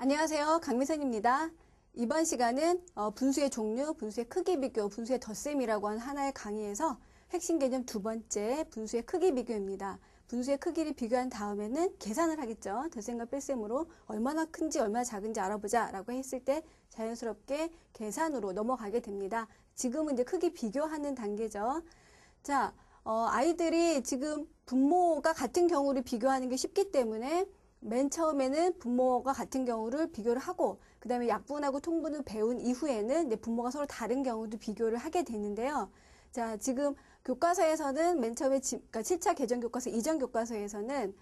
안녕하세요. 강미선입니다. 이번 시간은 분수의 종류, 분수의 크기 비교, 분수의 덧셈이라고 하는 하나의 강의에서 핵심 개념 두 번째 분수의 크기 비교입니다. 분수의 크기를 비교한 다음에는 계산을 하겠죠. 덧셈과 뺄셈으로 얼마나 큰지 얼마나 작은지 알아보자 라고 했을 때 자연스럽게 계산으로 넘어가게 됩니다. 지금은 이제 크기 비교하는 단계죠. 자, 아이들이 지금 분모가 같은 경우를 비교하는 게 쉽기 때문에 맨 처음에는 분모가 같은 경우를 비교를 하고 그 다음에 약분하고 통분을 배운 이후에는 분모가 서로 다른 경우도 비교를 하게 되는데요. 자, 지금 교과서에서는 맨 처음에 그러니까 7차 개정 교과서 이전 교과서에서는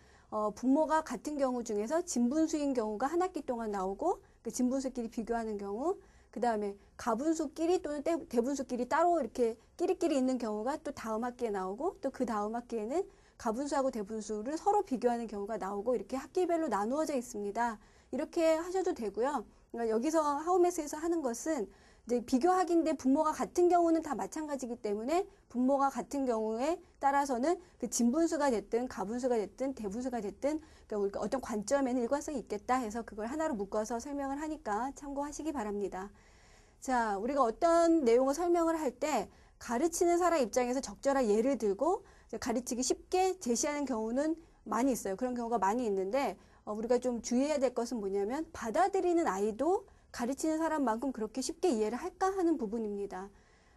분모가 같은 경우 중에서 진분수인 경우가 한 학기 동안 나오고 그 진분수끼리 비교하는 경우, 그 다음에 가분수끼리 또는 대분수끼리 따로 이렇게 끼리끼리 있는 경우가 또 다음 학기에 나오고 또 그 다음 학기에는 가분수하고 대분수를 서로 비교하는 경우가 나오고 이렇게 학기별로 나누어져 있습니다. 이렇게 하셔도 되고요. 그러니까 여기서 하우메스에서 하는 것은 이제 비교하기인데 분모가 같은 경우는 다 마찬가지이기 때문에 분모가 같은 경우에 따라서는 그 진분수가 됐든 가분수가 됐든 대분수가 됐든 그러니까 우리가 어떤 관점에는 일관성이 있겠다 해서 그걸 하나로 묶어서 설명을 하니까 참고하시기 바랍니다. 자, 우리가 어떤 내용을 설명을 할 때 가르치는 사람 입장에서 적절한 예를 들고 가르치기 쉽게 제시하는 경우는 많이 있어요. 그런 경우가 많이 있는데 우리가 좀 주의해야 될 것은 뭐냐면 받아들이는 아이도 가르치는 사람만큼 그렇게 쉽게 이해를 할까 하는 부분입니다.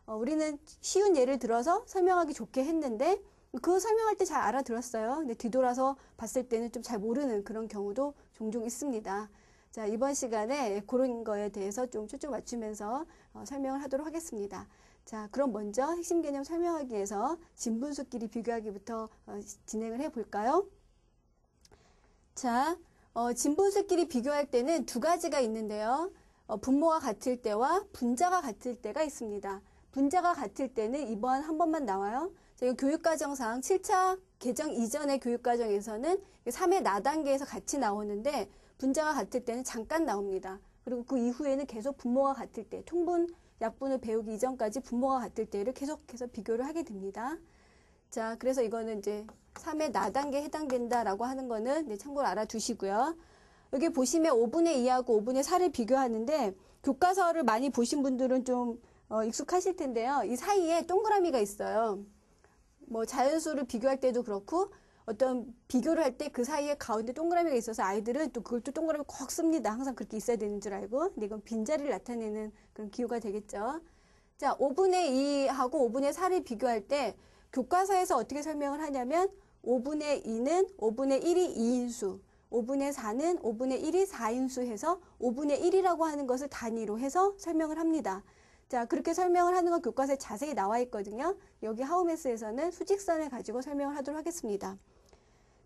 우리는 쉬운 예를 들어서 설명하기 좋게 했는데 그 설명할 때 잘 알아들었어요. 근데 뒤돌아서 봤을 때는 좀 잘 모르는 그런 경우도 종종 있습니다. 자, 이번 시간에 그런 거에 대해서 좀 초점 맞추면서 설명을 하도록 하겠습니다. 자, 그럼 먼저 핵심 개념 설명하기 위해서 진분수끼리 비교하기부터 진행을 해 볼까요? 자, 진분수끼리 비교할 때는 두 가지가 있는데요. 분모가 같을 때와 분자가 같을 때가 있습니다. 분자가 같을 때는 이번 한 번만 나와요. 저희 교육과정상 7차 개정 이전의 교육과정에서는 3회 나단계에서 같이 나오는데 분자가 같을 때는 잠깐 나옵니다. 그리고 그 이후에는 계속 분모가 같을 때, 통분, 약분을 배우기 이전까지 분모가 같을 때를 계속해서 비교를 하게 됩니다. 자, 그래서 이거는 이제 3회 나단계에 해당된다라고 하는 거는 참고로 알아두시고요. 여기 보시면 5분의 2하고 5분의 4를 비교하는데 교과서를 많이 보신 분들은 좀 익숙하실 텐데요. 이 사이에 동그라미가 있어요. 뭐 자연수를 비교할 때도 그렇고 어떤 비교를 할 때 그 사이에 가운데 동그라미가 있어서 아이들은 또 그걸 또 동그라미 꼭 씁니다. 항상 그렇게 있어야 되는 줄 알고. 근데 이건 빈자리를 나타내는 그런 기호가 되겠죠. 자, 5분의 2하고 5분의 4를 비교할 때 교과서에서 어떻게 설명을 하냐면 5분의 2는 5분의 1이 2인수, 5분의 4는 5분의 1이 4인수 해서 5분의 1이라고 하는 것을 단위로 해서 설명을 합니다. 자, 그렇게 설명을 하는 건 교과서에 자세히 나와 있거든요. 여기 하우메스에서는 수직선을 가지고 설명을 하도록 하겠습니다.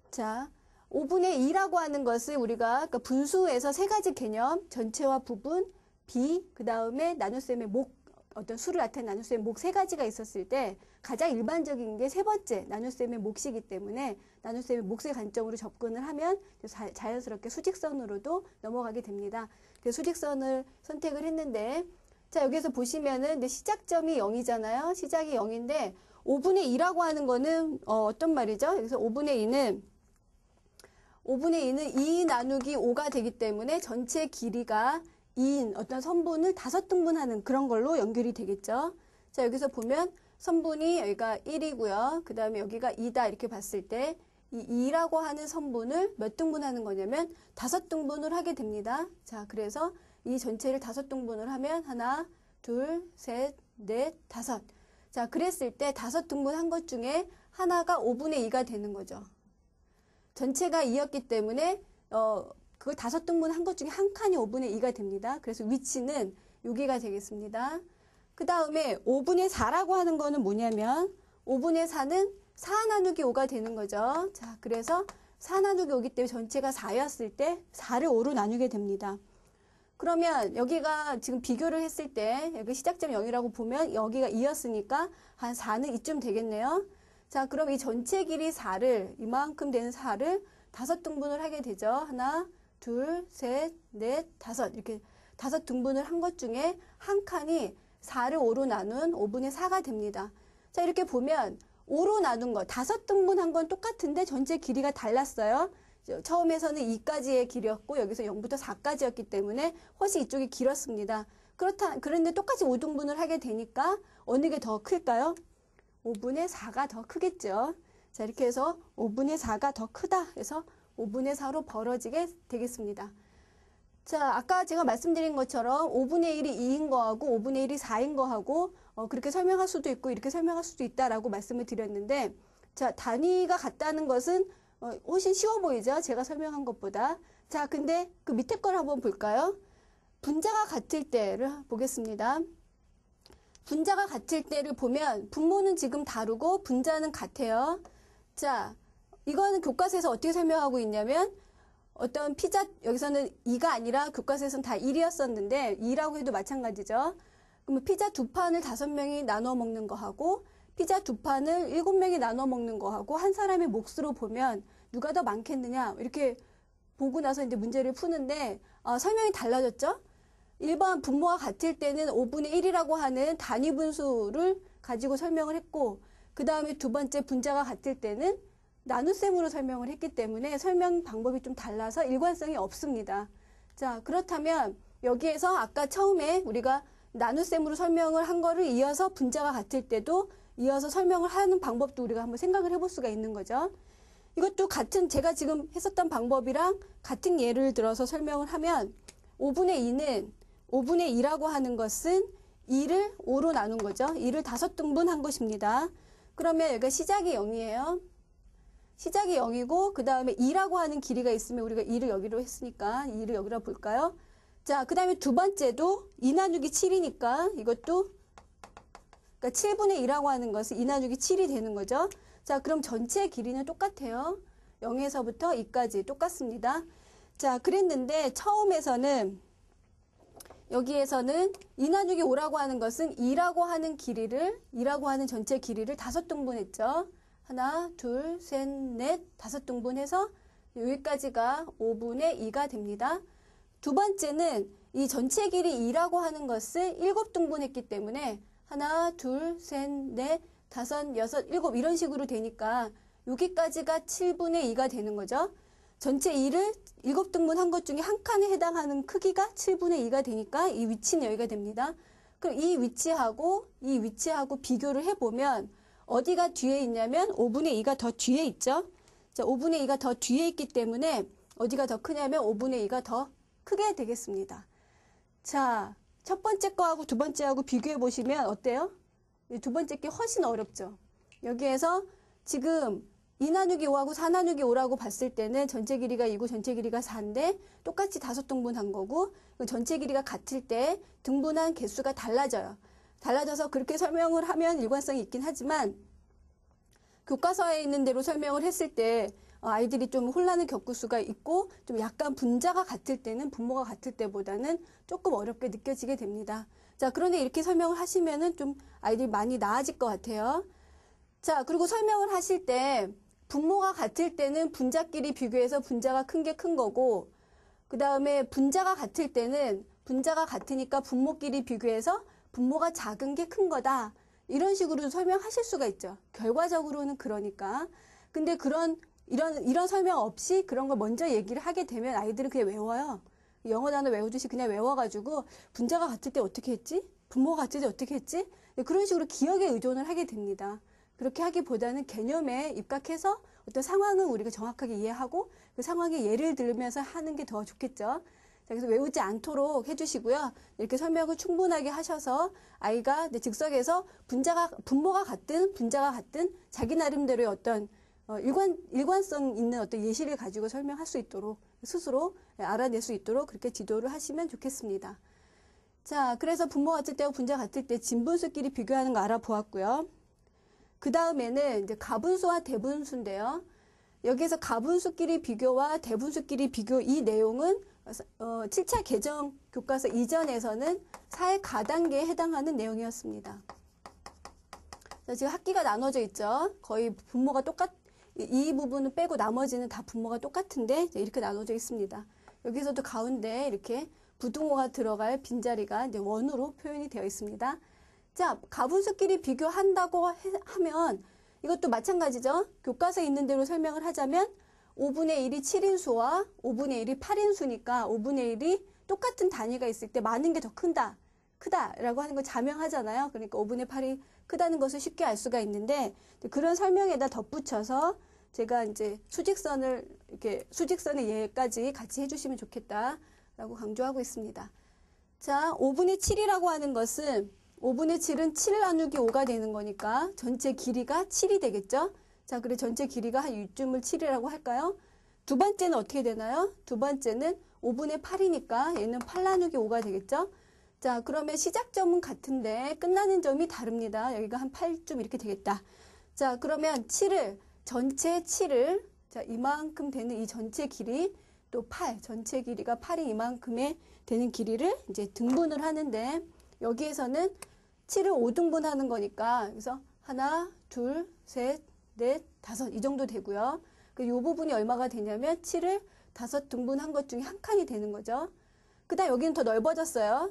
자, 5분의 2라고 하는 것을 우리가 그러니까 분수에서 세 가지 개념, 전체와 부분, 비, 그 다음에 나눗셈의 목, 어떤 수를 나타낸 나눗셈의 목 세 가지가 있었을 때 가장 일반적인 게 세 번째 나눗셈의 몫이기 때문에 나눗셈의 몫의 관점으로 접근을 하면 자연스럽게 수직선으로도 넘어가게 됩니다. 그래서 수직선을 선택을 했는데 자, 여기서 보시면은 근데 시작점이 0이잖아요. 시작이 0인데 5분의 2라고 하는 거는 어떤 말이죠? 그래서 5분의 2는 2 나누기 5가 되기 때문에 전체 길이가 2인 어떤 선분을 5등분하는 그런 걸로 연결이 되겠죠. 자, 여기서 보면 선분이 여기가 1이고요. 그 다음에 여기가 2다 이렇게 봤을 때 이 2라고 하는 선분을 몇 등분하는 거냐면 5등분을 하게 됩니다. 자, 그래서 이 전체를 5등분을 하면 하나, 둘, 셋, 넷, 다섯. 자, 그랬을 때 5등분한 것 중에 하나가 5분의 2가 되는 거죠. 전체가 2였기 때문에 그걸 5등분한 것 중에 한 칸이 5분의 2가 됩니다. 그래서 위치는 여기가 되겠습니다. 그 다음에 5분의 4라고 하는 거는 뭐냐면 5분의 4는 4 나누기 5가 되는 거죠. 자, 그래서 4 나누기 5이기 때문에 전체가 4였을 때 4를 5로 나누게 됩니다. 그러면 여기가 지금 비교를 했을 때 여기 시작점 0이라고 보면 여기가 2였으니까 한 4는 이쯤 되겠네요. 자, 그럼 이 전체 길이 4를 이만큼 되는 4를 5등분을 하게 되죠. 하나, 둘, 셋, 넷, 다섯 이렇게 5등분을 한 것 중에 한 칸이 4를 5로 나눈 5분의 4가 됩니다. 자, 이렇게 보면 5로 나눈 거 5등분한 건 똑같은데 전체 길이가 달랐어요. 처음에서는 2까지의 길이었고 여기서 0부터 4까지였기 때문에 훨씬 이쪽이 길었습니다. 그런데 똑같이 5등분을 하게 되니까 어느 게 더 클까요? 5분의 4가 더 크겠죠. 자, 이렇게 해서 5분의 4가 더 크다 해서 5분의 4로 벌어지게 되겠습니다. 자, 아까 제가 말씀드린 것처럼 5분의 1이 2인 거하고 5분의 1이 4인 거하고 그렇게 설명할 수도 있고 이렇게 설명할 수도 있다라고 말씀을 드렸는데, 자, 단위가 같다는 것은 훨씬 쉬워 보이죠? 제가 설명한 것보다. 자, 근데 그 밑에 걸 한번 볼까요? 분자가 같을 때를 보겠습니다. 분자가 같을 때를 보면 분모는 지금 다르고 분자는 같아요. 자, 이거는 교과서에서 어떻게 설명하고 있냐면 어떤 피자, 여기서는 2가 아니라 교과서에서는 다 1이었었는데 2라고 해도 마찬가지죠. 그러면 피자 2판을 5명이 나눠 먹는 거하고 피자 2판을 7명이 나눠 먹는 거하고 한 사람의 몫으로 보면 누가 더 많겠느냐 이렇게 보고 나서 이제 문제를 푸는데 설명이 달라졌죠. 1번 분모가 같을 때는 5분의 1이라고 하는 단위 분수를 가지고 설명을 했고, 그 다음에 두 번째 분자가 같을 때는 나눗셈으로 설명을 했기 때문에 설명 방법이 좀 달라서 일관성이 없습니다. 자, 그렇다면 여기에서 아까 처음에 우리가 나눗셈으로 설명을 한 거를 이어서 분자가 같을 때도 이어서 설명을 하는 방법도 우리가 한번 생각을 해볼 수가 있는 거죠. 이것도 같은 제가 지금 했었던 방법이랑 같은 예를 들어서 설명을 하면 5분의 2는 5분의 2라고 하는 것은 2를 5로 나눈 거죠. 2를 5등분 한 것입니다. 그러면 여기가 시작이 0이에요. 시작이 0이고 그 다음에 2라고 하는 길이가 있으면 우리가 2를 여기로 했으니까 2를 여기로 볼까요? 자, 그 다음에 두 번째도 2 나누기 7이니까 이것도 그러니까 7분의 2라고 하는 것은 2 나누기 7이 되는 거죠. 자, 그럼 전체 길이는 똑같아요. 0에서부터 2까지 똑같습니다. 자, 그랬는데 처음에서는 여기에서는 2 나누기 5라고 하는 것은 2라고 하는 길이를 2라고 하는 전체 길이를 5등분했죠. 하나, 둘, 셋, 넷, 5등분해서 여기까지가 5분의 2가 됩니다. 두 번째는 이 전체 길이 2라고 하는 것을 7등분했기 때문에 하나, 둘, 셋, 넷, 5, 6, 7 이런 식으로 되니까 여기까지가 7분의 2가 되는 거죠. 전체 2를 7등분 한 것 중에 한 칸에 해당하는 크기가 7분의 2가 되니까 이 위치는 여기가 됩니다. 그럼 이 위치하고 비교를 해보면 어디가 뒤에 있냐면 5분의 2가 더 뒤에 있죠. 자, 5분의 2가 더 뒤에 있기 때문에 어디가 더 크냐면 5분의 2가 더 크게 되겠습니다. 자, 첫 번째 거하고 두 번째하고 비교해 보시면 어때요? 두 번째 게 훨씬 어렵죠. 여기에서 지금 2 나누기 5하고 4 나누기 5라고 봤을 때는 전체 길이가 2고 전체 길이가 4인데 똑같이 5등분 한 거고 전체 길이가 같을 때 등분한 개수가 달라져요. 달라져서 그렇게 설명을 하면 일관성이 있긴 하지만 교과서에 있는 대로 설명을 했을 때 아이들이 좀 혼란을 겪을 수가 있고 좀 약간 분자가 같을 때는 분모가 같을 때보다는 조금 어렵게 느껴지게 됩니다. 자, 그런데 이렇게 설명을 하시면은 좀 아이들이 많이 나아질 것 같아요. 자, 그리고 설명을 하실 때 분모가 같을 때는 분자끼리 비교해서 분자가 큰 게 큰 거고 그 다음에 분자가 같을 때는 분자가 같으니까 분모끼리 비교해서 분모가 작은 게 큰 거다. 이런 식으로 설명하실 수가 있죠. 결과적으로는 그러니까. 근데 이런 설명 없이 그런 걸 먼저 얘기를 하게 되면 아이들은 그냥 외워요. 영어 단어 외우듯이 그냥 외워가지고 분자가 같을 때 어떻게 했지? 분모가 같을 때 어떻게 했지? 그런 식으로 기억에 의존을 하게 됩니다. 그렇게 하기보다는 개념에 입각해서 어떤 상황을 우리가 정확하게 이해하고 그 상황에 예를 들면서 하는 게 더 좋겠죠. 자, 그래서 외우지 않도록 해주시고요. 이렇게 설명을 충분하게 하셔서 아이가 즉석에서 분모가 같든 분자가 같든 자기 나름대로의 어떤 일관성 있는 어떤 예시를 가지고 설명할 수 있도록 스스로 알아낼 수 있도록 그렇게 지도를 하시면 좋겠습니다. 자, 그래서 분모 같을 때와 분자 같을 때 진분수끼리 비교하는 거 알아보았고요. 그 다음에는 이제 가분수와 대분수인데요. 여기에서 가분수끼리 비교와 대분수끼리 비교 이 내용은 7차 개정 교과서 이전에서는 사회 가단계에 해당하는 내용이었습니다. 자, 지금 학기가 나눠져 있죠. 거의 분모가 이 부분은 빼고 나머지는 다 분모가 똑같은데 이렇게 나눠져 있습니다. 여기서도 가운데 이렇게 부등호가 들어갈 빈자리가 이제 원으로 표현이 되어 있습니다. 자, 가분수끼리 비교한다고 하면 이것도 마찬가지죠. 교과서에 있는 대로 설명을 하자면 5분의 1이 7인수와 5분의 1이 8인수니까 5분의 1이 똑같은 단위가 있을 때 많은 게 더 크다라고 하는 걸 자명하잖아요. 그러니까 5분의 8이 크다는 것을 쉽게 알 수가 있는데 그런 설명에다 덧붙여서 제가 이제 수직선의 예까지 같이 해주시면 좋겠다라고 강조하고 있습니다. 자, 5분의 7이라고 하는 것은 5분의 7은 7 나누기 5가 되는 거니까 전체 길이가 7이 되겠죠? 자, 그래 전체 길이가 한 이쯤을 7이라고 할까요? 두 번째는 어떻게 되나요? 두 번째는 5분의 8이니까 얘는 8 나누기 5가 되겠죠? 자, 그러면 시작점은 같은데 끝나는 점이 다릅니다. 여기가 한 8쯤 이렇게 되겠다. 자, 그러면 전체 7을 자, 이만큼 되는 이 전체 길이 또 8, 전체 길이가 8이 이만큼의 되는 길이를 이제 등분을 하는데 여기에서는 7을 5등분 하는 거니까 그래서 하나, 둘, 셋, 넷, 다섯 이 정도 되고요. 이 부분이 얼마가 되냐면 7을 5등분 한 것 중에 한 칸이 되는 거죠. 그 다음 여기는 더 넓어졌어요.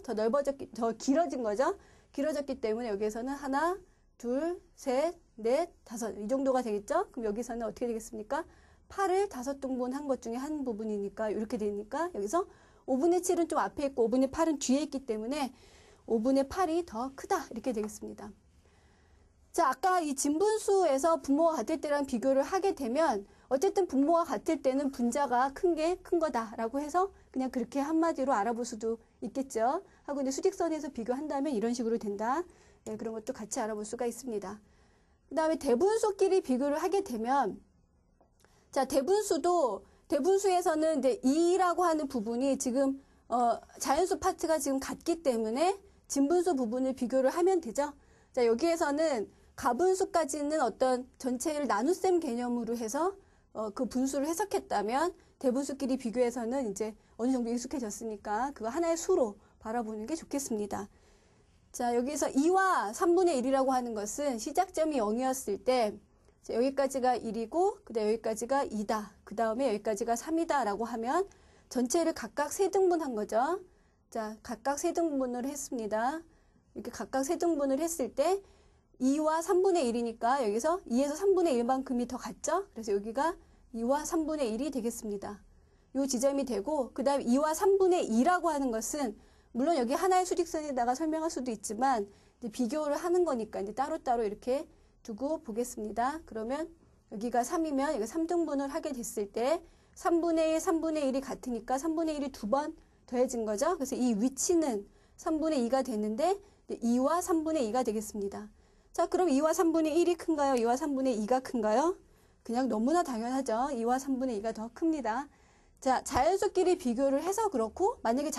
더 길어진 거죠. 길어졌기 때문에 여기에서는 하나, 둘, 셋, 넷, 다섯 이 정도가 되겠죠. 그럼 여기서는 어떻게 되겠습니까? 8을 5등분 한 것 중에 한 부분이니까 이렇게 되니까 여기서 5분의 7은 좀 앞에 있고 5분의 8은 뒤에 있기 때문에 5분의 8이 더 크다 이렇게 되겠습니다. 자, 아까 이 진분수에서 분모가 같을 때랑 비교를 하게 되면 어쨌든 분모가 같을 때는 분자가 큰 게 큰 거다라고 해서 그냥 그렇게 한마디로 알아볼 수도 있겠죠. 하고 이제 수직선에서 비교한다면 이런 식으로 된다. 네, 그런 것도 같이 알아볼 수가 있습니다. 그 다음에 대분수끼리 비교를 하게 되면 자, 대분수에서는 이제 2라고 하는 부분이 지금 자연수 파트가 지금 같기 때문에 진분수 부분을 비교를 하면 되죠. 자, 여기에서는 가분수까지는 어떤 전체를 나눗셈 개념으로 해서 그 분수를 해석했다면 대분수끼리 비교해서는 이제 어느 정도 익숙해졌으니까 그거 하나의 수로 바라보는 게 좋겠습니다. 자, 여기서 2와 3분의 1이라고 하는 것은 시작점이 0이었을 때 자, 여기까지가 1이고 그다음 여기까지가 2다. 그 다음에 여기까지가 3이다 라고 하면 전체를 각각 3등분한 거죠. 자, 각각 3등분을 했습니다. 이렇게 각각 3등분을 했을 때 2와 3분의 1이니까 여기서 2에서 3분의 1만큼이 더 같죠? 그래서 여기가 2와 3분의 1이 되겠습니다. 요 지점이 되고 그 다음 2와 3분의 2라고 하는 것은 물론 여기 하나의 수직선에다가 설명할 수도 있지만 이제 비교를 하는 거니까 이제 따로따로 이렇게 두고 보겠습니다. 그러면 여기가 3이면 여기 3등분을 하게 됐을 때 3분의 1, 3분의 1이 같으니까 3분의 1이 두 번 더해진 거죠. 그래서 이 위치는 3분의 2가 되는데 2와 3분의 2가 되겠습니다. 자, 그럼 2와 3분의 1이 큰가요? 2와 3분의 2가 큰가요? 그냥 너무나 당연하죠. 2와 3분의 2가 더 큽니다. 자, 자연수끼리 비교를 해서 그렇고 만약에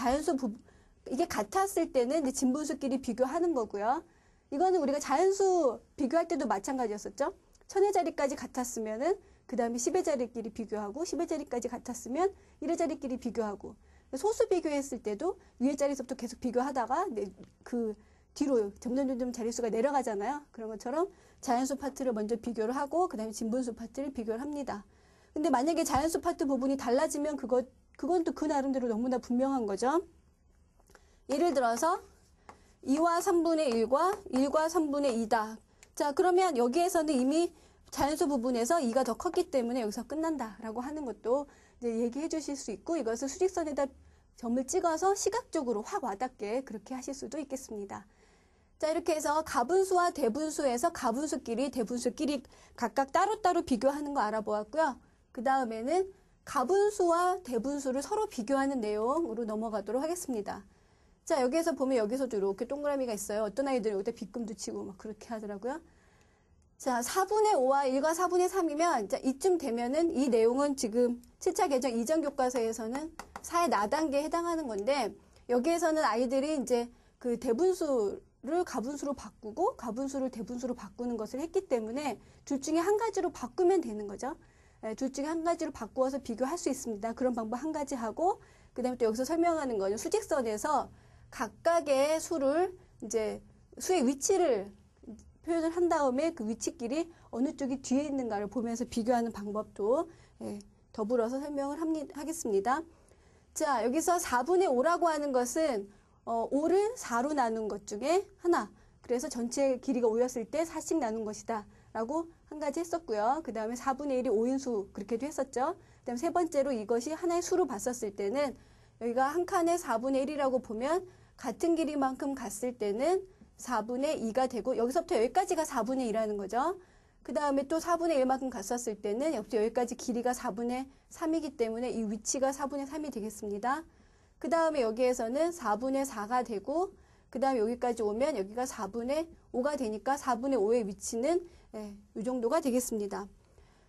이게 같았을 때는 이제 진분수끼리 비교하는 거고요. 이거는 우리가 자연수 비교할 때도 마찬가지였었죠. 1000의 자리까지 같았으면은 그 다음에 10의 자리끼리 비교하고 10의 자리까지 같았으면 1의 자리끼리 비교하고 소수 비교했을 때도 위의 자리서부터 계속 비교하다가 그 뒤로 점점 자릿수가 내려가잖아요. 그런 것처럼 자연수 파트를 먼저 비교를 하고 그 다음에 진분수 파트를 비교를 합니다. 근데 만약에 자연수 파트 부분이 달라지면 그건 또 그 나름대로 너무나 분명한 거죠. 예를 들어서 2와 3분의 1과 1과 3분의 2다. 자, 그러면 여기에서는 이미 자연수 부분에서 2가 더 컸기 때문에 여기서 끝난다라고 하는 것도 이제 얘기해 주실 수 있고 이것을 수직선에다 점을 찍어서 시각적으로 확 와닿게 그렇게 하실 수도 있겠습니다. 자, 이렇게 해서 가분수와 대분수에서 가분수끼리 대분수끼리 각각 따로따로 비교하는 거 알아보았고요. 그 다음에는 가분수와 대분수를 서로 비교하는 내용으로 넘어가도록 하겠습니다. 자, 여기에서 보면 여기서도 이렇게 동그라미가 있어요. 어떤 아이들은 여기다 빗금도 치고 막 그렇게 하더라고요. 자, 4분의 5와 1과 4분의 3이면 자, 이쯤 되면은 이 내용은 지금 7차 개정 이전 교과서에서는 4의 나단계에 해당하는 건데 여기에서는 아이들이 이제 그 대분수를 가분수로 바꾸고 가분수를 대분수로 바꾸는 것을 했기 때문에 둘 중에 한 가지로 바꾸면 되는 거죠. 둘 중에 한 가지로 바꾸어서 비교할 수 있습니다. 그런 방법 한 가지 하고 그 다음에 또 여기서 설명하는 거는 수직선에서 각각의 수를 이제 수의 위치를 표현을 한 다음에 그 위치끼리 어느 쪽이 뒤에 있는가를 보면서 비교하는 방법도 더불어서 설명을 하겠습니다. 자, 여기서 4분의 5라고 하는 것은 5를 4로 나눈 것 중에 하나. 그래서 전체 길이가 5였을 때 4씩 나눈 것이다 라고 한 가지 했었고요. 그 다음에 4분의 1이 5인수 그렇게도 했었죠. 그 다음에 세 번째로 이것이 하나의 수로 봤었을 때는 여기가 한 칸에 4분의 1이라고 보면 같은 길이만큼 갔을 때는 4분의 2가 되고 여기서부터 여기까지가 4분의 2라는 거죠. 그 다음에 또 4분의 1만큼 갔었을 때는 여기까지 길이가 4분의 3이기 때문에 이 위치가 4분의 3이 되겠습니다. 그 다음에 여기에서는 4분의 4가 되고 그 다음에 여기까지 오면 여기가 4분의 5가 되니까 4분의 5의 위치는 이 정도가 되겠습니다.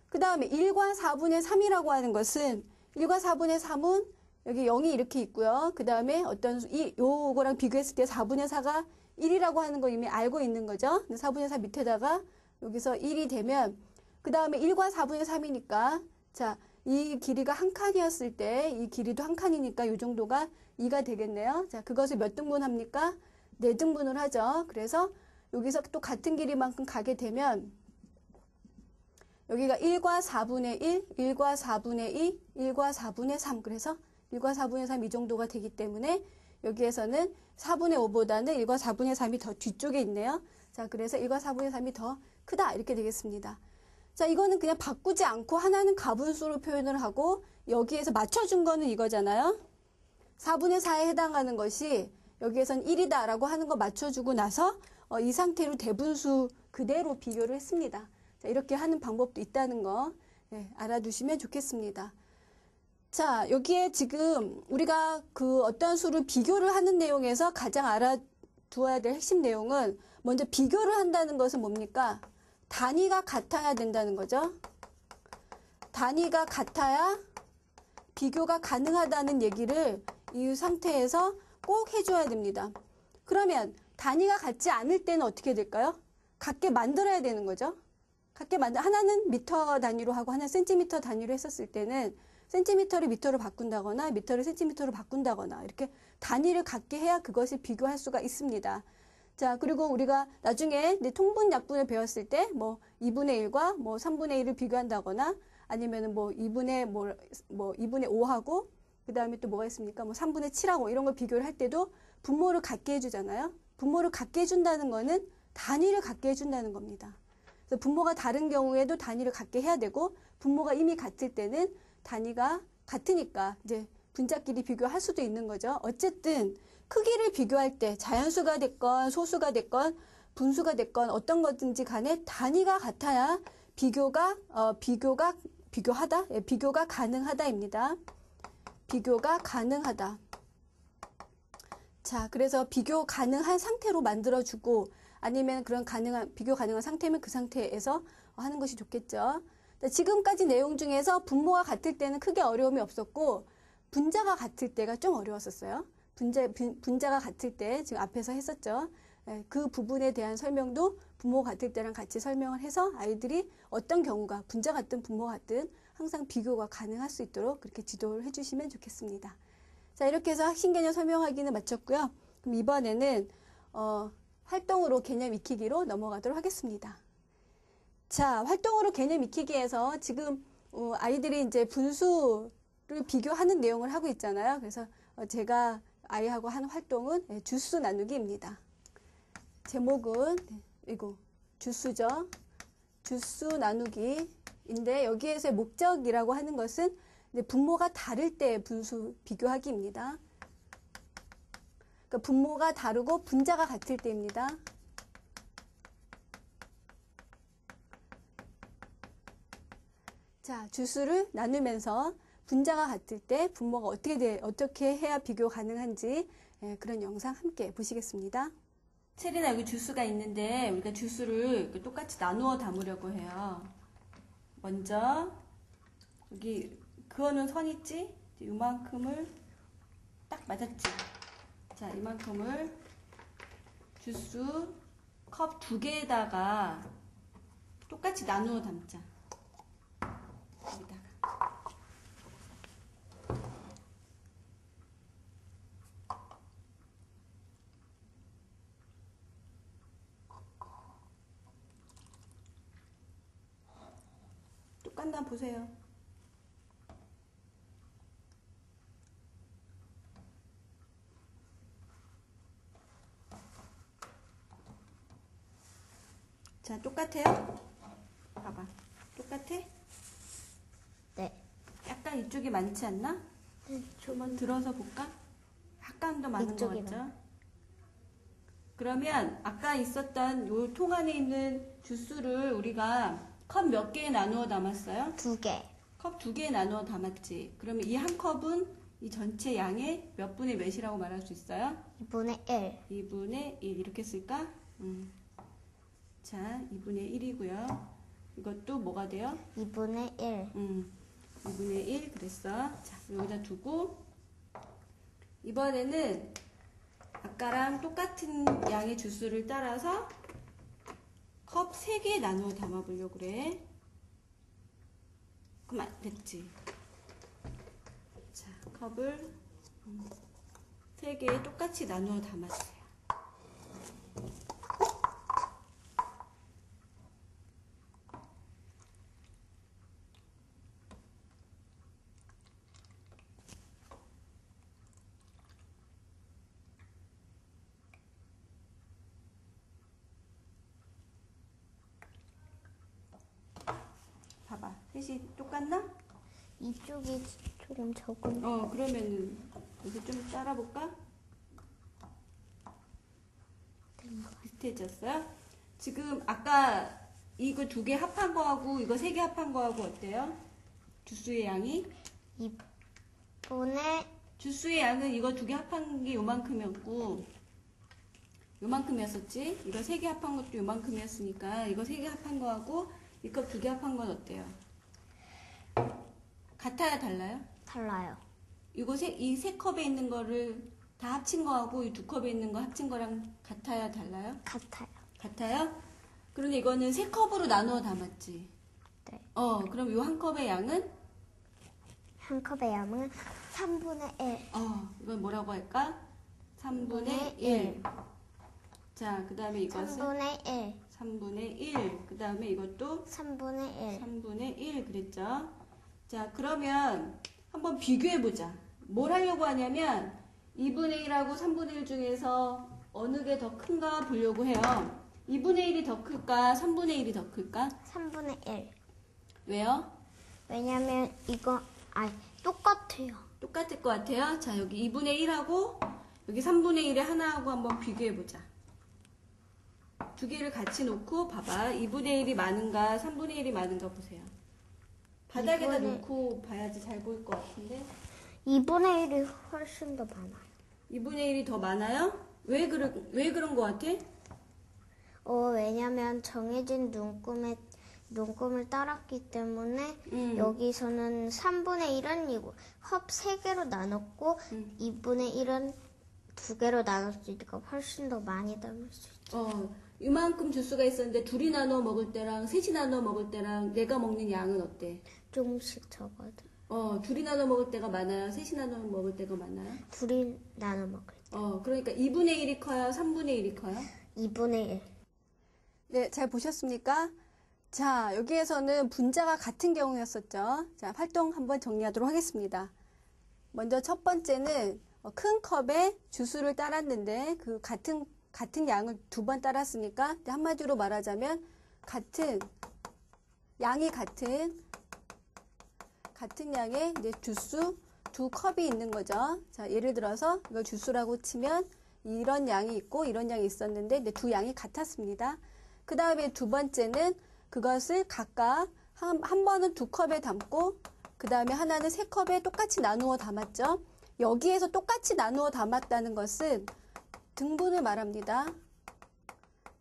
그 다음에 1과 4분의 3이라고 하는 것은 1과 4분의 3은 여기 0이 이렇게 있고요. 그 다음에 어떤 요거랑 비교했을 때 4분의 4가 1이라고 하는 거 이미 알고 있는 거죠. 4분의 4 밑에다가 여기서 1이 되면 그 다음에 1과 4분의 3이니까 자, 이 길이가 한 칸이었을 때 이 길이도 한 칸이니까 이 정도가 2가 되겠네요. 자, 그것을 몇 등분 합니까? 4등분을 하죠. 그래서 여기서 또 같은 길이만큼 가게 되면 여기가 1과 4분의 1, 1과 4분의 2, 1과 4분의 3 그래서 1과 4분의 3 이 정도가 되기 때문에 여기에서는 4분의 5보다는 1과 4분의 3이 더 뒤쪽에 있네요. 자, 그래서 1과 4분의 3이 더 크다 이렇게 되겠습니다. 자, 이거는 그냥 바꾸지 않고 하나는 가분수로 표현을 하고 여기에서 맞춰준 거는 이거잖아요. 4분의 4에 해당하는 것이 여기에선 1이다 라고 하는 거 맞춰주고 나서 이 상태로 대분수 그대로 비교를 했습니다. 자, 이렇게 하는 방법도 있다는 거 알아두시면 좋겠습니다. 자, 여기에 지금 우리가 그 어떤 수를 비교를 하는 내용에서 가장 알아두어야 될 핵심 내용은 먼저 비교를 한다는 것은 뭡니까? 단위가 같아야 된다는 거죠. 단위가 같아야 비교가 가능하다는 얘기를 이 상태에서 꼭 해줘야 됩니다. 그러면 단위가 같지 않을 때는 어떻게 될까요? 같게 만들어야 되는 거죠. 하나는 미터 단위로 하고 하나는 센티미터 단위로 했었을 때는 센티미터를 미터로 바꾼다거나 미터를 센티미터로 바꾼다거나 이렇게 단위를 갖게 해야 그것을 비교할 수가 있습니다. 자, 그리고 우리가 나중에 통분 약분을 배웠을 때 뭐 2분의 1과 뭐 3분의 1을 비교한다거나 아니면은 뭐 2분의 5하고 그 다음에 또 뭐가 있습니까? 뭐 3분의 7하고 이런 걸 비교를 할 때도 분모를 갖게 해주잖아요. 분모를 갖게 해준다는 거는 단위를 갖게 해준다는 겁니다. 그래서 분모가 다른 경우에도 단위를 갖게 해야 되고 분모가 이미 같을 때는 단위가 같으니까 이제 분자끼리 비교할 수도 있는 거죠. 어쨌든 크기를 비교할 때 자연수가 됐건 소수가 됐건 분수가 됐건 어떤 거든지 간에 단위가 같아야 비교가 가능하다입니다. 비교가 가능하다. 자, 그래서 비교 가능한 상태로 만들어주고 아니면 그런 비교 가능한 상태면 그 상태에서 하는 것이 좋겠죠. 지금까지 내용 중에서 분모가 같을 때는 크게 어려움이 없었고 분자가 같을 때가 좀 어려웠었어요. 분자가 같을 때 지금 앞에서 했었죠. 그 부분에 대한 설명도 분모 같을 때랑 같이 설명을 해서 아이들이 어떤 경우가 분자 같든 분모 같든 항상 비교가 가능할 수 있도록 그렇게 지도를 해주시면 좋겠습니다. 자, 이렇게 해서 핵심 개념 설명하기는 마쳤고요. 그럼 이번에는 활동으로 개념 익히기로 넘어가도록 하겠습니다. 자, 활동으로 개념 익히기에서 지금 아이들이 이제 분수를 비교하는 내용을 하고 있잖아요. 그래서 제가 아이하고 하는 활동은 주수 나누기입니다. 제목은 이거 주수죠. 주수 나누기인데 여기에서의 목적이라고 하는 것은 분모가 다를 때 분수 비교하기입니다. 그러니까 분모가 다르고 분자가 같을 때입니다. 자, 주수를 나누면서 분자가 같을 때 분모가 어떻게 해야 비교 가능한지 그런 영상 함께 보시겠습니다. 체리나 여기 주수가 있는데 우리가 주수를 똑같이 나누어 담으려고 해요. 먼저 여기 그어놓은 선 있지? 이만큼을 딱 맞았지? 자, 이만큼을 주수 컵 2개에다가 똑같이 나누어 담자. 여기다가. 똑같나 보세요. 자, 똑같아요? 봐봐. 똑같아? 네. 약간 이쪽이 많지 않나? 한번 들어서 볼까? 약간 더 많은 것 이쪽이 같죠? 그러면 아까 있었던 요 통 안에 있는 주스를 우리가 컵 몇 개에 나누어 담았어요? 2개. 컵 2개에 나누어 담았지. 그러면 이 한 컵은 이 전체 양의 몇 분의 몇이라고 말할 수 있어요? 2분의 1. 2분의 1 이렇게 쓸까? 자, 2분의 1이고요. 이것도 뭐가 돼요? 2분의 1. 2분의 1 그랬어. 자, 여기다 두고 이번에는 아까랑 똑같은 양의 주스를 따라서 컵 3개에 나누어 담아보려고 그래. 그만 됐지. 자, 컵을 3개에 똑같이 나누어 담았어요. 봐봐. 셋이 똑같나? 이쪽이 조금 적은. 그러면은 여기 좀 따라볼까? 비슷해졌어요? 지금 아까 이거 2개 합한 거하고 이거 3개 합한 거하고 어때요? 주스의 양이? 2분의 주스의 양은 이거 2개 합한 게 요만큼이었고 요만큼이었었지? 이거 3개 합한 것도 요만큼이었으니까 이거 3개 합한 거하고 이 컵 2개 합한 건 어때요? 같아야 달라요? 달라요. 이거 이 3컵에 있는 거를 다 합친 거하고 이 2컵에 있는 거 합친 거랑 같아야 달라요? 같아요. 같아요? 그런데 이거는 3컵으로 나누어 담았지? 네. 그럼 이 한 컵의 양은? 한 컵의 양은 3분의 1. 이건 뭐라고 할까? 3분의 1. 자, 그 다음에 이것은? 3분의 1. 3분의 1. 그 다음에 이것도? 3분의 1. 3분의 1 그랬죠? 자, 그러면 한번 비교해보자. 뭘 하려고 하냐면 2분의 1하고 3분의 1 중에서 어느 게 더 큰가 보려고 해요. 2분의 1이 더 클까? 3분의 1이 더 클까? 3분의 1. 왜요? 왜냐면 이거 똑같아요. 똑같을 것 같아요. 자, 여기 2분의 1하고 여기 3분의 1의 하나하고 한번 비교해보자. 두 개를 같이 놓고 봐봐. 2분의 1이 많은가 3분의 1이 많은가 보세요. 바닥에다 놓고 봐야지 잘 보일 것 같은데. 2분의 1이 훨씬 더 많아요. 2분의 1이 더 많아요? 왜 그런 것 같아? 왜냐면 정해진 눈금을 따랐기 때문에 여기서는 3분의 1은 이거 컵 3개로 나눴고 2분의 1은 2개로 나눴으니까 훨씬 더 많이 담을 수 있죠. 이만큼 주스가 있었는데 둘이 나눠 먹을 때랑 셋이 나눠 먹을 때랑 내가 먹는 양은 어때? 조금씩 적어도. 둘이 나눠 먹을 때가 많아요? 셋이 나눠 먹을 때가 많아요? 둘이 나눠 먹을 때. 그러니까 2분의 1이 커요? 3분의 1이 커요? 2분의 1. 네, 잘 보셨습니까? 자, 여기에서는 분자가 같은 경우였었죠. 자, 활동 한번 정리하도록 하겠습니다. 먼저 첫 번째는 큰 컵에 주스를 따랐는데 그 같은 양을 2번 따랐으니까 한마디로 말하자면 양이 같은 양의 이제 주스 2컵이 있는 거죠. 자, 예를 들어서 이걸 주스라고 치면 이런 양이 있고 이런 양이 있었는데 두 양이 같았습니다. 그 다음에 두 번째는 그것을 각각 한 번은 2컵에 담고 그 다음에 하나는 3컵에 똑같이 나누어 담았죠. 여기에서 똑같이 나누어 담았다는 것은 등분을 말합니다.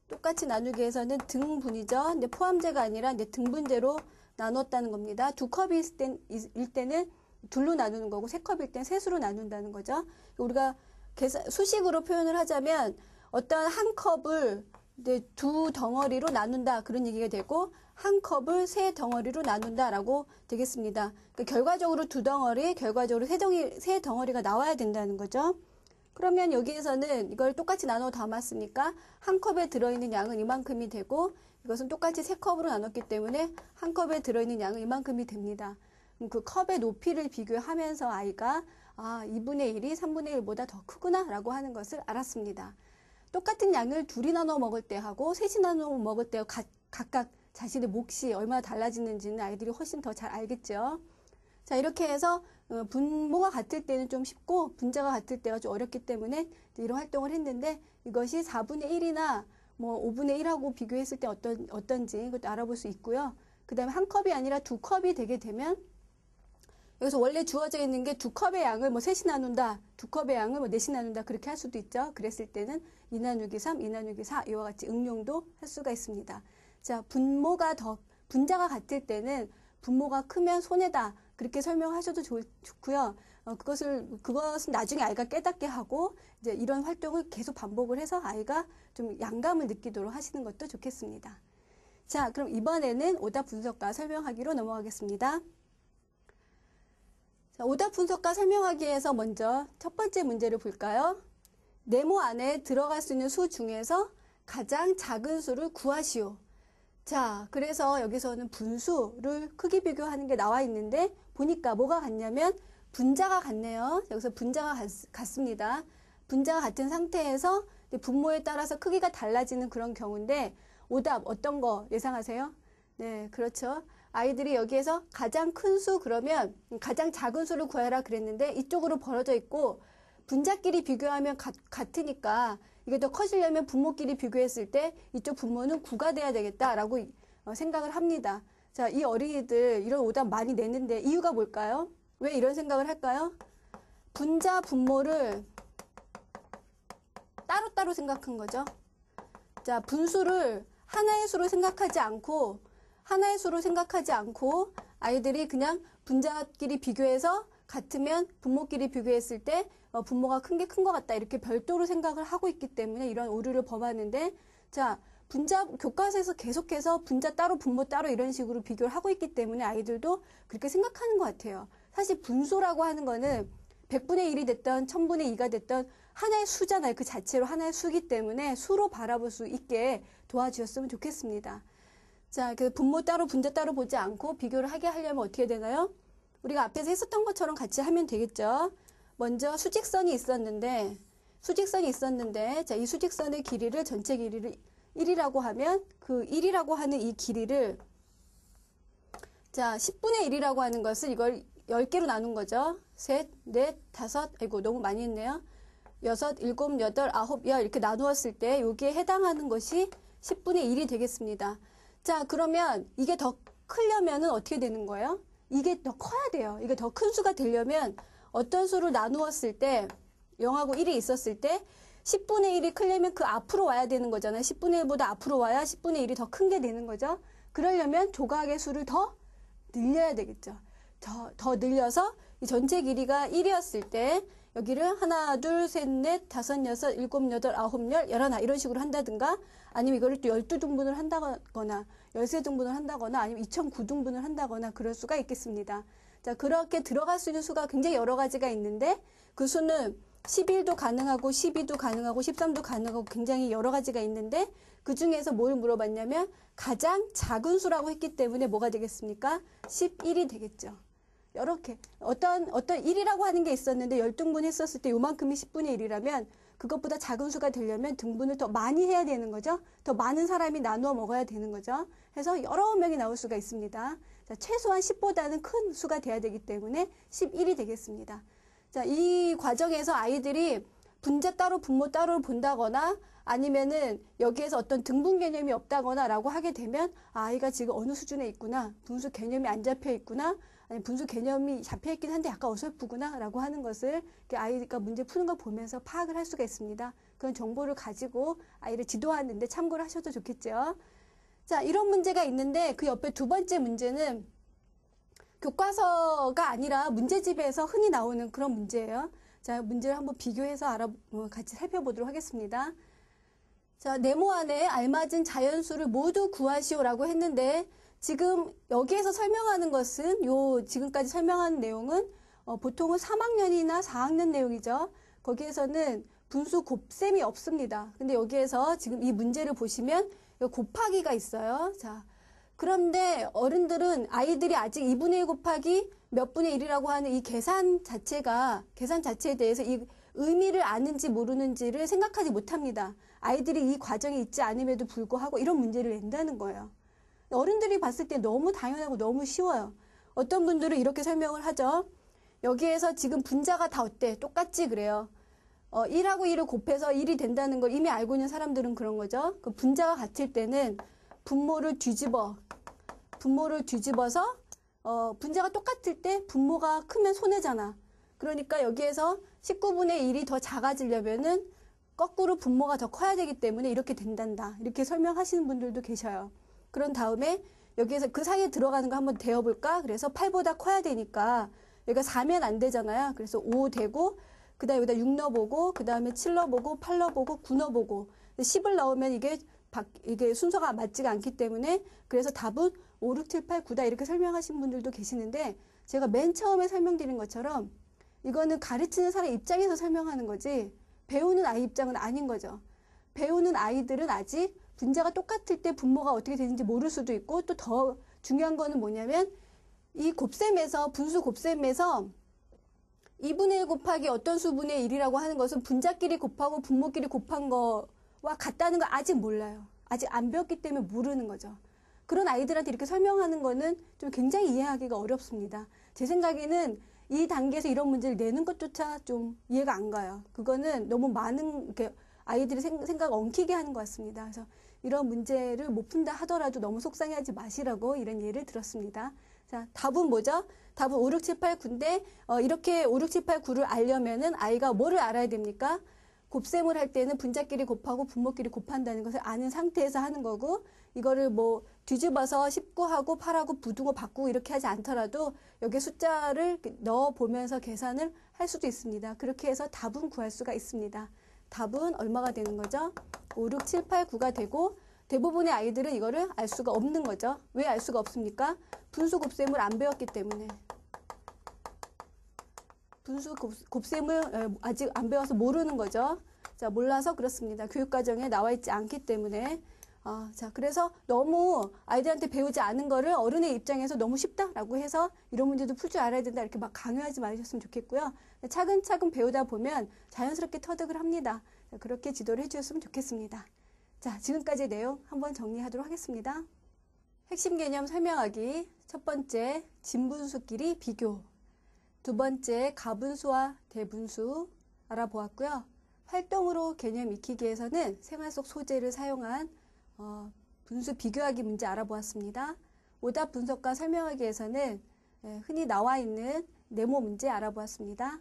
똑같이 나누기 위해서는 등분이죠. 근데 포함제가 아니라 이제 등분제로 나눴다는 겁니다. 2컵일 때는 둘로 나누는 거고 3컵일 때는 셋으로 나눈다는 거죠. 우리가 수식으로 표현을 하자면 어떤 한 컵을 이제 2덩어리로 나눈다 그런 얘기가 되고 한 컵을 3덩어리로 나눈다라고 되겠습니다. 그러니까 결과적으로 2덩어리, 결과적으로 3덩어리가 나와야 된다는 거죠. 그러면 여기에서는 이걸 똑같이 나눠 담았으니까 한 컵에 들어있는 양은 이만큼이 되고 이것은 똑같이 3컵으로 나눴기 때문에 한 컵에 들어있는 양은 이만큼이 됩니다. 그럼 그 컵의 높이를 비교하면서 아이가 2분의 1이 3분의 1보다 더 크구나 라고 하는 것을 알았습니다. 똑같은 양을 둘이 나눠 먹을 때 하고 셋이 나눠 먹을 때 각각 자신의 몫이 얼마나 달라지는지는 아이들이 훨씬 더 잘 알겠죠. 자, 이렇게 해서 분모가 같을 때는 좀 쉽고 분자가 같을 때가 좀 어렵기 때문에 이런 활동을 했는데, 이것이 4분의 1이나 뭐 5분의 1하고 비교했을 때 어떤지 그것도 알아볼 수 있고요. 그 다음에 한 컵이 아니라 두 컵이 되게 되면, 여기서 원래 주어져 있는 게 두 컵의 양을 뭐 셋이 나눈다, 두 컵의 양을 뭐 넷이 나눈다, 그렇게 할 수도 있죠. 그랬을 때는 2 나누기 3, 2 나누기 4 이와 같이 응용도 할 수가 있습니다. 자, 분자가 같을 때는 분모가 크면 손해다, 그렇게 설명하셔도 좋고요. 그것은 나중에 아이가 깨닫게 하고 이제 이런 활동을 계속 반복을 해서 아이가 좀 양감을 느끼도록 하시는 것도 좋겠습니다. 자, 그럼 이번에는 오답 분석과 설명하기로 넘어가겠습니다. 자, 오답 분석과 설명하기에서 먼저 첫 번째 문제를 볼까요? 네모 안에 들어갈 수 있는 수 중에서 가장 작은 수를 구하시오. 자, 그래서 여기서는 분수를 크기 비교하는 게 나와 있는데, 보니까 뭐가 같냐면 분자가 같네요. 여기서 분자가 같습니다. 분자가 같은 상태에서 분모에 따라서 크기가 달라지는 그런 경우인데, 오답 어떤 거 예상하세요? 네, 그렇죠. 아이들이 여기에서 가장 큰 수, 그러면 가장 작은 수를 구해라 그랬는데 이쪽으로 벌어져 있고, 분자끼리 비교하면 같으니까 이게 더 커지려면 분모끼리 비교했을 때 이쪽 분모는 9가 돼야 되겠다라고 생각을 합니다. 자, 이 어린이들 이런 오답 많이 내는데 이유가 뭘까요? 왜 이런 생각을 할까요? 분자, 분모를 따로따로 생각한 거죠. 자, 분수를 하나의 수로 생각하지 않고 아이들이 그냥 분자끼리 비교해서 같으면 분모끼리 비교했을 때 분모가 큰 게 큰 것 같다, 이렇게 별도로 생각을 하고 있기 때문에 이런 오류를 범하는데, 자, 분자 교과서에서 계속해서 분자 따로 분모 따로 이런 식으로 비교를 하고 있기 때문에 아이들도 그렇게 생각하는 것 같아요. 사실 분수라고 하는 거는 100분의 1이 됐던 1000분의 2가 됐던 하나의 수잖아요. 그 자체로 하나의 수기 때문에 수로 바라볼 수 있게 도와주셨으면 좋겠습니다. 자, 그 분모 따로 분자 따로 보지 않고 비교를 하게 하려면 어떻게 되나요? 우리가 앞에서 했었던 것처럼 같이 하면 되겠죠. 먼저 수직선이 있었는데, 자, 이 수직선의 길이를, 전체 길이를 1이라고 하면, 그 1이라고 하는 이 길이를, 자, 10분의 1이라고 하는 것을 이걸 10개로 나눈 거죠. 셋, 넷, 다섯, 아이고, 너무 많이 했네요. 6, 7, 8, 9, 10 이렇게 나누었을 때 여기에 해당하는 것이 10분의 1이 되겠습니다. 자, 그러면 이게 더 크려면은 어떻게 되는 거예요? 이게 더 커야 돼요. 이게 더 큰 수가 되려면 어떤 수를 나누었을 때 0하고 1이 있었을 때 10분의 1이 크려면 그 앞으로 와야 되는 거잖아요. 10분의 1보다 앞으로 와야 10분의 1이 더 큰 게 되는 거죠. 그러려면 조각의 수를 더 늘려야 되겠죠. 더 늘려서 이 전체 길이가 1이었을 때 여기를 하나, 둘, 셋, 넷, 다섯, 여섯, 일곱, 여덟, 아홉, 열, 열하나 이런 식으로 한다든가, 아니면 이거를 또 12등분을 한다거나 13등분을 한다거나 아니면 2009등분을 한다거나 그럴 수가 있겠습니다. 자, 그렇게 들어갈 수 있는 수가 굉장히 여러 가지가 있는데, 그 수는 11도 가능하고 12도 가능하고 13도 가능하고 굉장히 여러 가지가 있는데, 그 중에서 뭘 물어봤냐면 가장 작은 수라고 했기 때문에 뭐가 되겠습니까? 11이 되겠죠. 이렇게 어떤 1이라고 하는 게 있었는데 10등분 했었을 때 요만큼이 10분의 1이라면 그것보다 작은 수가 되려면 등분을 더 많이 해야 되는 거죠. 더 많은 사람이 나누어 먹어야 되는 거죠. 해서 여러 명이 나올 수가 있습니다. 자, 최소한 10보다는 큰 수가 돼야 되기 때문에 11이 되겠습니다. 자, 이 과정에서 아이들이 분자 따로 분모 따로 본다거나 아니면은 여기에서 어떤 등분 개념이 없다거나 라고 하게 되면 아이가 지금 어느 수준에 있구나, 분수 개념이 안 잡혀 있구나, 아니 분수 개념이 잡혀 있긴 한데 약간 어설프구나 라고 하는 것을 아이가 문제 푸는 거 보면서 파악을 할 수가 있습니다. 그런 정보를 가지고 아이를 지도하는 데 참고를 하셔도 좋겠죠. 자, 이런 문제가 있는데 그 옆에 두 번째 문제는 교과서가 아니라 문제집에서 흔히 나오는 그런 문제예요. 자, 문제를 한번 비교해서 같이 살펴보도록 하겠습니다. 자, 네모 안에 알맞은 자연수를 모두 구하시오라고 했는데, 지금 여기에서 설명하는 것은 지금까지 설명한 내용은 보통은 3학년이나 4학년 내용이죠. 거기에서는 분수 곱셈이 없습니다. 근데 여기에서 지금 이 문제를 보시면 곱하기가 있어요. 자, 그런데 아이들이 아직 2분의 1 곱하기 몇 분의 1이라고 하는 이 계산 자체에 대해서 이 의미를 아는지 모르는지를 생각하지 못합니다. 아이들이 이 과정이 있지 않음에도 불구하고 이런 문제를 낸다는 거예요. 어른들이 봤을 때 너무 당연하고 너무 쉬워요. 어떤 분들은 이렇게 설명을 하죠. 여기에서 지금 분자가 다 어때? 똑같지 그래요. 1하고 1을 곱해서 1이 된다는 걸 이미 알고 있는 사람들은 그런 거죠. 그 분자가 같을 때는 분모를 뒤집어서 분자가 똑같을 때 분모가 크면 손해잖아. 그러니까 여기에서 19분의 1이 더 작아지려면은 거꾸로 분모가 더 커야 되기 때문에 이렇게 된단다. 이렇게 설명하시는 분들도 계셔요. 그런 다음에 여기에서 그 사이에 들어가는 거 한번 대어볼까? 그래서 8보다 커야 되니까 여기가 4면 안 되잖아요. 그래서 5 되고 그 다음에 여기다 6 넣어보고 그 다음에 7 넣어보고 8 넣어보고 9 넣어보고 10을 넣으면 이게 순서가 맞지가 않기 때문에 그래서 답은 5, 6, 7, 8, 9다 이렇게 설명하신 분들도 계시는데 제가 맨 처음에 설명드린 것처럼 이거는 가르치는 사람 입장에서 설명하는 거지 배우는 아이 입장은 아닌 거죠. 배우는 아이들은 아직 분자가 똑같을 때 분모가 어떻게 되는지 모를 수도 있고 또 더 중요한 거는 뭐냐면 이 곱셈에서 분수 곱셈에서 2분의 1 곱하기 어떤 수분의 1이라고 하는 것은 분자끼리 곱하고 분모끼리 곱한 거와 같다는 걸 아직 몰라요. 아직 안 배웠기 때문에 모르는 거죠. 그런 아이들한테 이렇게 설명하는 거는 좀 굉장히 이해하기가 어렵습니다. 제 생각에는 이 단계에서 이런 문제를 내는 것조차 좀 이해가 안 가요. 그거는 너무 많은 이렇게 아이들이 생각을 엉키게 하는 것 같습니다. 그래서 이런 문제를 못 푼다 하더라도 너무 속상해하지 마시라고 이런 예를 들었습니다. 자, 답은 뭐죠? 답은 5, 6, 7, 8, 9인데 이렇게 5, 6, 7, 8, 9를 알려면은 아이가 뭐를 알아야 됩니까? 곱셈을 할 때는 분자끼리 곱하고 분모끼리 곱한다는 것을 아는 상태에서 하는 거고 이거를 뭐 뒤집어서 19하고 8하고 부등호 바꾸고 이렇게 하지 않더라도 여기에 숫자를 넣어보면서 계산을 할 수도 있습니다. 그렇게 해서 답은 구할 수가 있습니다. 답은 얼마가 되는 거죠? 5, 6, 7, 8, 9가 되고 대부분의 아이들은 이거를 알 수가 없는 거죠. 왜 알 수가 없습니까? 분수 곱셈을 안 배웠기 때문에. 분수 곱셈을 아직 안 배워서 모르는 거죠. 자, 몰라서 그렇습니다. 교육과정에 나와 있지 않기 때문에. 자, 그래서 너무 아이들한테 배우지 않은 거를 어른의 입장에서 너무 쉽다라고 해서 이런 문제도 풀 줄 알아야 된다 이렇게 막 강요하지 마셨으면 좋겠고요. 차근차근 배우다 보면 자연스럽게 터득을 합니다. 자, 그렇게 지도를 해주셨으면 좋겠습니다. 자, 지금까지의 내용 한번 정리하도록 하겠습니다. 핵심 개념 설명하기. 첫 번째, 진분수끼리 비교. 두 번째, 가분수와 대분수 알아보았고요. 활동으로 개념 익히기에서는 생활 속 소재를 사용한 분수 비교하기 문제 알아보았습니다. 오답 분석과 설명하기에서는 흔히 나와 있는 네모 문제 알아보았습니다.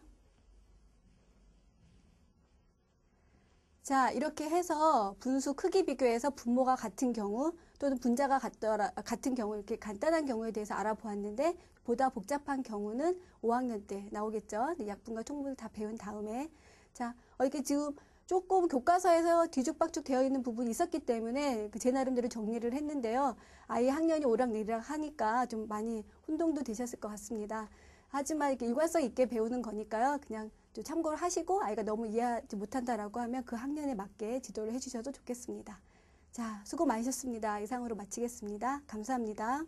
자, 이렇게 해서 분수 크기 비교해서 분모가 같은 경우 또는 분자가 같은 경우 이렇게 간단한 경우에 대해서 알아보았는데 보다 복잡한 경우는 5학년 때 나오겠죠. 약분과 통분을 다 배운 다음에 자, 이렇게 지금 조금 교과서에서 뒤죽박죽 되어 있는 부분이 있었기 때문에 제 나름대로 정리를 했는데요. 아이 학년이 오락내리락 하니까 좀 많이 혼동도 되셨을 것 같습니다. 하지만 이렇게 일관성 있게 배우는 거니까요. 그냥 좀 참고를 하시고 아이가 너무 이해하지 못한다라고 하면 그 학년에 맞게 지도를 해주셔도 좋겠습니다. 자, 수고 많으셨습니다. 이상으로 마치겠습니다. 감사합니다.